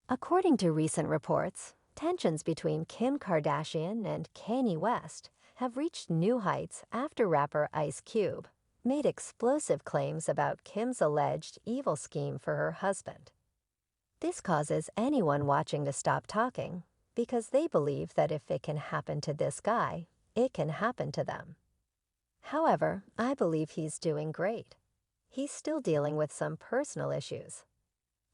According to recent reports, tensions between Kim Kardashian and Kanye West have reached new heights after rapper Ice Cube made explosive claims about Kim's alleged evil scheme for her husband. This causes anyone watching to stop talking because they believe that if it can happen to this guy, it can happen to them. However, I believe he's doing great. He's still dealing with some personal issues.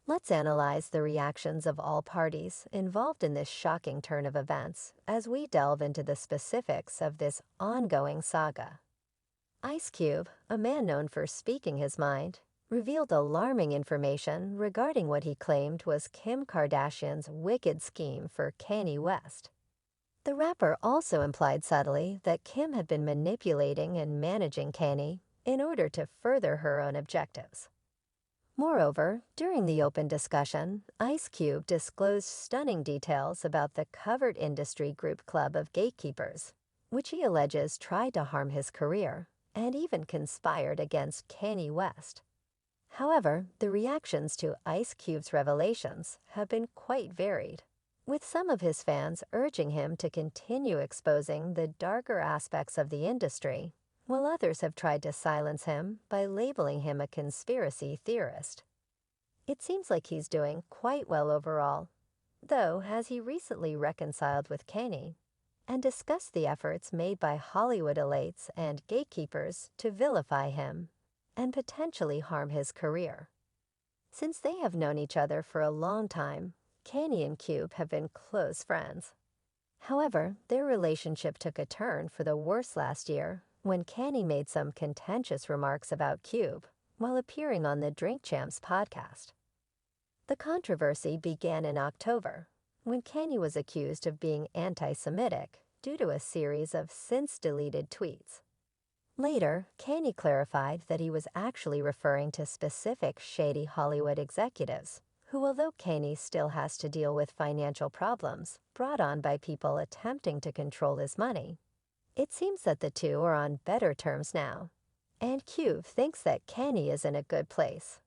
Let's analyze the reactions of all parties involved in this shocking turn of events as we delve into the specifics of this ongoing saga. Ice Cube, a man known for speaking his mind, revealed alarming information regarding what he claimed was Kim Kardashian's wicked scheme for Kanye West. The rapper also implied subtly that Kim had been manipulating and managing Kanye in order to further her own objectives. Moreover, during the open discussion, Ice Cube disclosed stunning details about the covered industry group club of gatekeepers, which he alleges tried to harm his career and even conspired against Kanye West. However, the reactions to Ice Cube's revelations have been quite varied, with some of his fans urging him to continue exposing the darker aspects of the industry, while others have tried to silence him by labeling him a conspiracy theorist. It seems like he's doing quite well overall, though has he recently reconciled with Kanye and discussed the efforts made by Hollywood elites and gatekeepers to vilify him and potentially harm his career. Since they have known each other for a long time, Kanye and Cube have been close friends. However, their relationship took a turn for the worse last year when Kanye made some contentious remarks about Cube while appearing on the Drink Champs podcast. The controversy began in October, when Kanye was accused of being anti-Semitic due to a series of since-deleted tweets. Later, Kanye clarified that he was actually referring to specific shady Hollywood executives, who, although Kanye still has to deal with financial problems brought on by people attempting to control his money, it seems that the two are on better terms now, and Cube thinks that Kanye is in a good place.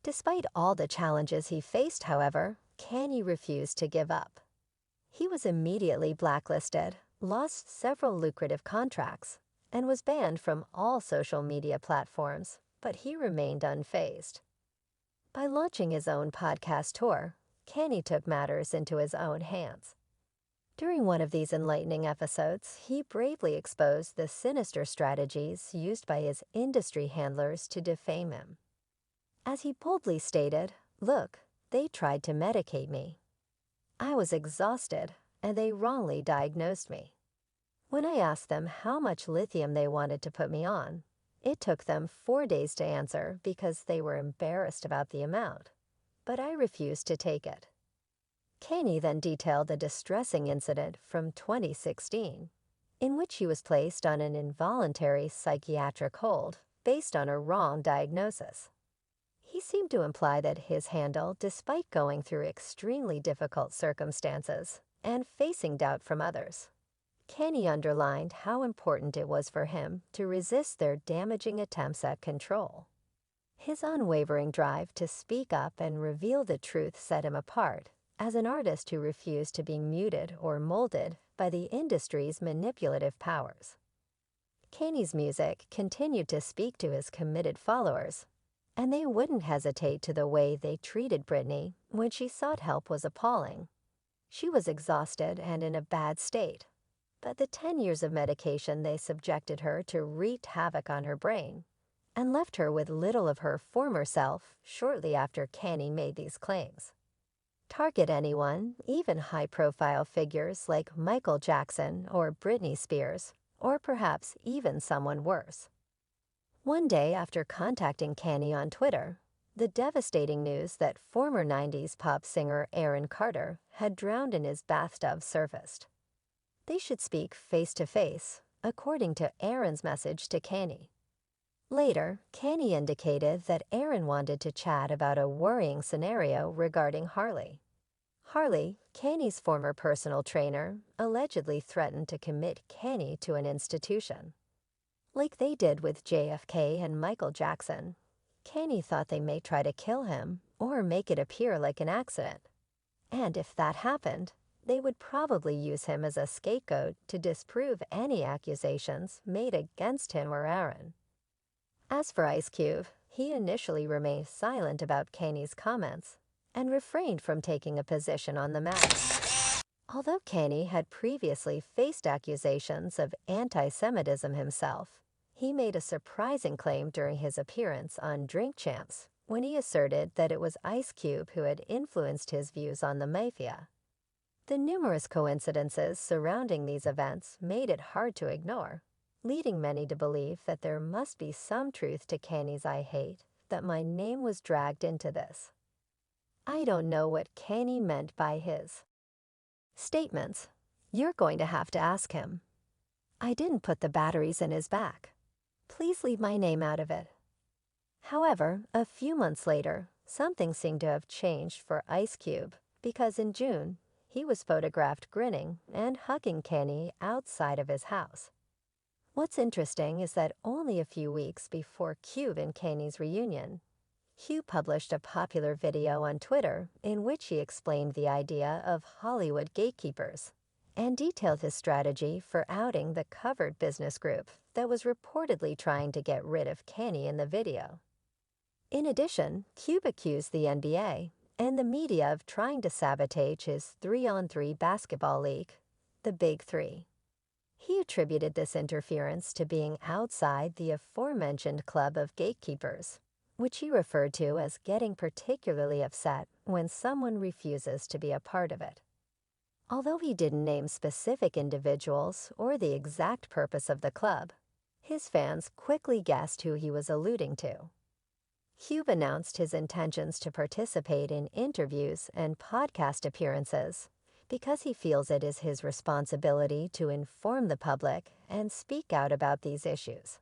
Despite all the challenges he faced, however, Kanye refused to give up. He was immediately blacklisted, lost several lucrative contracts, and was banned from all social media platforms, but he remained unfazed. By launching his own podcast tour, Kanye took matters into his own hands. During one of these enlightening episodes, he bravely exposed the sinister strategies used by his industry handlers to defame him. As he boldly stated, "Look, they tried to medicate me. I was exhausted, and they wrongly diagnosed me. When I asked them how much lithium they wanted to put me on, it took them 4 days to answer because they were embarrassed about the amount, but I refused to take it." Kanye then detailed a distressing incident from 2016, in which he was placed on an involuntary psychiatric hold based on a wrong diagnosis. He seemed to imply that his handle, despite going through extremely difficult circumstances and facing doubt from others. Kanye underlined how important it was for him to resist their damaging attempts at control. His unwavering drive to speak up and reveal the truth set him apart as an artist who refused to be muted or molded by the industry's manipulative powers. Kanye's music continued to speak to his committed followers, and they wouldn't hesitate to the way they treated Britney when she sought help was appalling. She was exhausted and in a bad state, but the 10 years of medication they subjected her to wreaked havoc on her brain and left her with little of her former self shortly after Kanye made these claims. Target anyone, even high-profile figures like Michael Jackson or Britney Spears, or perhaps even someone worse. One day after contacting Kanye on Twitter, the devastating news that former 90s pop singer Aaron Carter had drowned in his bathtub surfaced. They should speak face-to-face, according to Aaron's message to Kanye. Later, Kanye indicated that Aaron wanted to chat about a worrying scenario regarding Harley. Harley, Kanye's former personal trainer, allegedly threatened to commit Kanye to an institution. Like they did with JFK and Michael Jackson, Kanye thought they may try to kill him or make it appear like an accident. And if that happened, they would probably use him as a scapegoat to disprove any accusations made against him or Aaron. As for Ice Cube, he initially remained silent about Kanye's comments and refrained from taking a position on the matter. Although Kanye had previously faced accusations of anti-Semitism himself, he made a surprising claim during his appearance on Drink Champs when he asserted that it was Ice Cube who had influenced his views on the mafia. The numerous coincidences surrounding these events made it hard to ignore, leading many to believe that there must be some truth to Kanye's "I hate" that my name was dragged into this. I don't know what Kanye meant by his statements. You're going to have to ask him. I didn't put the batteries in his back. Please leave my name out of it. However, a few months later, something seemed to have changed for Ice Cube because in June, he was photographed grinning and hugging Kanye outside of his house. What's interesting is that only a few weeks before Cube and Kanye's reunion, Hugh published a popular video on Twitter in which he explained the idea of Hollywood gatekeepers and detailed his strategy for outing the covered business group that was reportedly trying to get rid of Kanye in the video. In addition, Cube accused the NBA and the media of trying to sabotage his 3-on-3 basketball league, the Big Three. He attributed this interference to being outside the aforementioned club of gatekeepers, which he referred to as getting particularly upset when someone refuses to be a part of it. Although he didn't name specific individuals or the exact purpose of the club, his fans quickly guessed who he was alluding to. Cube announced his intentions to participate in interviews and podcast appearances because he feels it is his responsibility to inform the public and speak out about these issues.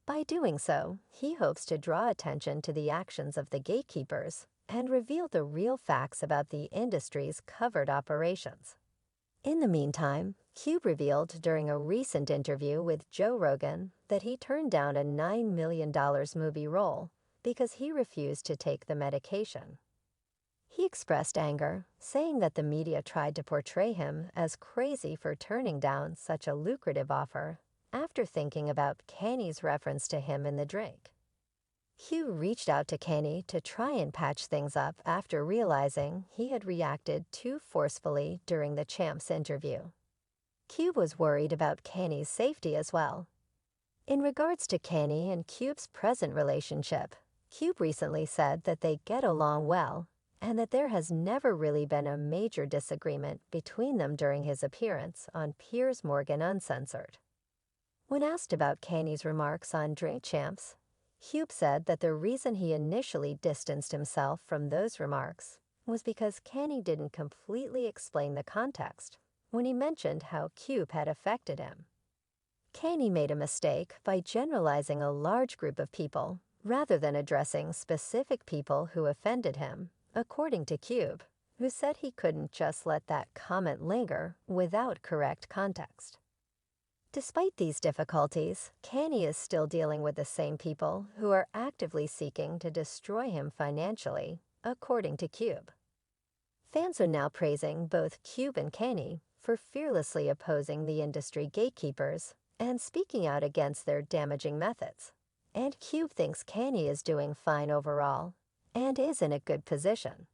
By doing so, he hopes to draw attention to the actions of the gatekeepers and reveal the real facts about the industry's covered operations. In the meantime, Cube revealed during a recent interview with Joe Rogan that he turned down a $9 million movie role because he refused to take the medication. He expressed anger, saying that the media tried to portray him as crazy for turning down such a lucrative offer after thinking about Kanye's reference to him in the drink. Hugh reached out to Kanye to try and patch things up after realizing he had reacted too forcefully during the Champs interview. Cube was worried about Kanye's safety as well. In regards to Kanye and Cube's present relationship, Cube recently said that they get along well and that there has never really been a major disagreement between them during his appearance on Piers Morgan Uncensored. When asked about Kanye's remarks on Drink Champs, Cube said that the reason he initially distanced himself from those remarks was because Kanye didn't completely explain the context when he mentioned how Cube had affected him. Kanye made a mistake by generalizing a large group of people rather than addressing specific people who offended him, according to Cube, who said he couldn't just let that comment linger without correct context. Despite these difficulties, Kanye is still dealing with the same people who are actively seeking to destroy him financially, according to Cube. Fans are now praising both Cube and Kanye for fearlessly opposing the industry gatekeepers and speaking out against their damaging methods. And Cube thinks Kanye is doing fine overall and is in a good position.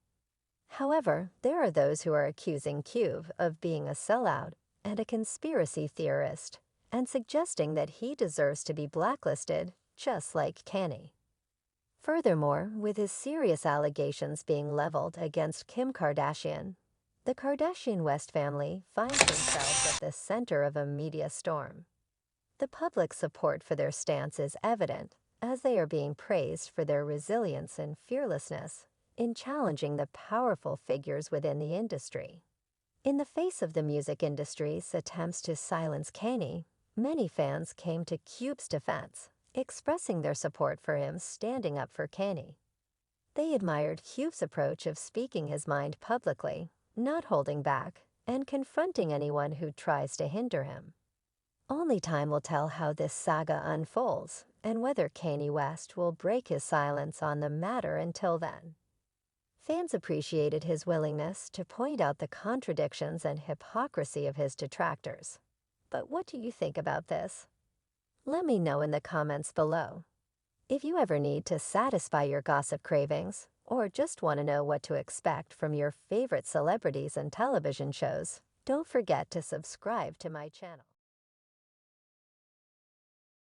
However, there are those who are accusing Cube of being a sellout and a conspiracy theorist and suggesting that he deserves to be blacklisted just like Kanye. Furthermore, with his serious allegations being leveled against Kim Kardashian, the Kardashian West family finds themselves at the center of a media storm. The public support for their stance is evident, as they are being praised for their resilience and fearlessness in challenging the powerful figures within the industry. In the face of the music industry's attempts to silence Kanye, many fans came to Cube's defense, expressing their support for him standing up for Kanye. They admired Cube's approach of speaking his mind publicly, not holding back, and confronting anyone who tries to hinder him. Only time will tell how this saga unfolds and whether Kanye West will break his silence on the matter until then. Fans appreciated his willingness to point out the contradictions and hypocrisy of his detractors. But what do you think about this? Let me know in the comments below. If you ever need to satisfy your gossip cravings, or just want to know what to expect from your favorite celebrities and television shows, don't forget to subscribe to my channel.